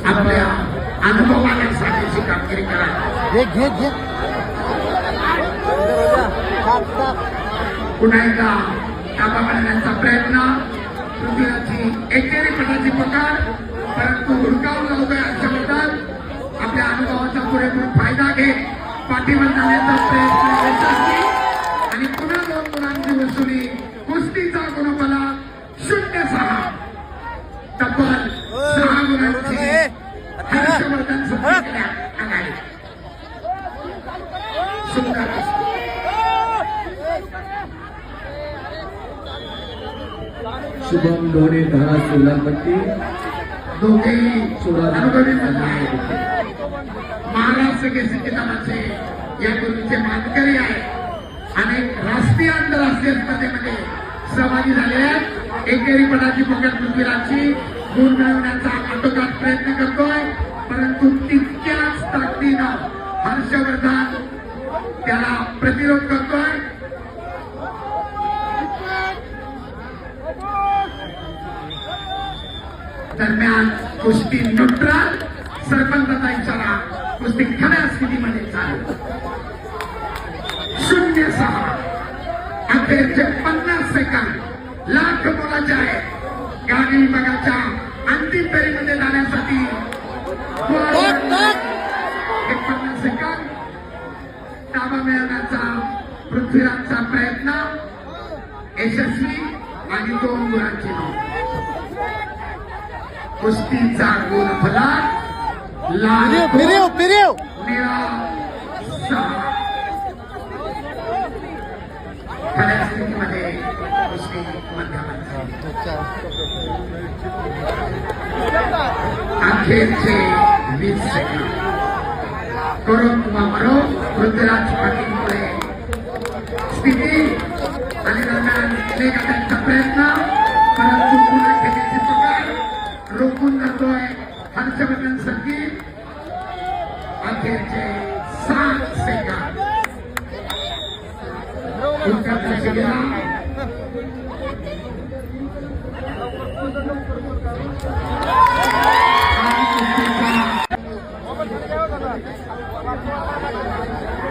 आपल्या अनुभवासाठी कामगिरी करा. घे पुन्हा एकदा ताबा मिळवण्याचा प्रयत्न. पृथ्वीराजची एकेरी पदाची पकड, परंतु हुडकावून लावतोय हर्षवर्धन. आपल्या अनुभवाचा पुरेपूर फायदा घेत पाठीवर जाण्याचा प्रयत्न यशस्वी आणि पुन्हा 2 गुणांची वसुली. कुस्तीचा गुणफला 0-6. तब्बल 6 गुणांची हर्षवर्धन सुद्धा आघाडी. सुंदर शुभम ढोरे धारा सोलापट्टी दोघेही अनुभवी महाराष्ट्र केसरी किताबाचे यापूर्वीचे मानकरी आहेत आणि राष्ट्रीय आंतरराष्ट्रीय स्पर्धेमध्ये सहभागी झाले आहेत. एकेरी पदाची पकड पृथ्वीराजची गुण मिळवण्याचा आटोकाट प्रयत्न करतोय, परंतु तितक्याच ताकदीनं हर्षवर्धन त्याला प्रतिरोध करतोय. दरम्यान कुस्ती न्यूट्रल. सरपंचाचा इशारा. कुस्ती खऱ्या स्थितीमध्ये चालू. 0-6. अखेरचे 50 सेकंद लाख मोलाचे आहेत. गाडी विभागाच्या अंतिम फेरीमध्ये जाण्यासाठी 50 सेकंद ताबा मिळवण्याचा पृथ्वीराजचा प्रयत्न यशस्वी आणि 2 गुणांची नोंद. कुस्तीचा गुणफला फिरेव निळा 6. खऱ्या स्थितीमध्ये कुस्ती अखेरचे 20 सेकंद. करो किंवा मरो. पृथ्वीराज पाटीलमुळे स्थिती आणि दरम्यान लेखाचा प्रयत्न, परंतु पुन्हा खेळण्याची पकड रोखून जातोय हर्षवर्धन संगीत. अखेरचे 7 सेकंद.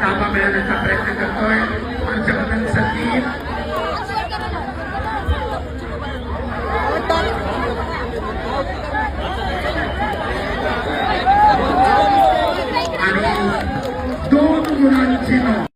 ताबा मिळवण्याचा प्रयत्न करतोय.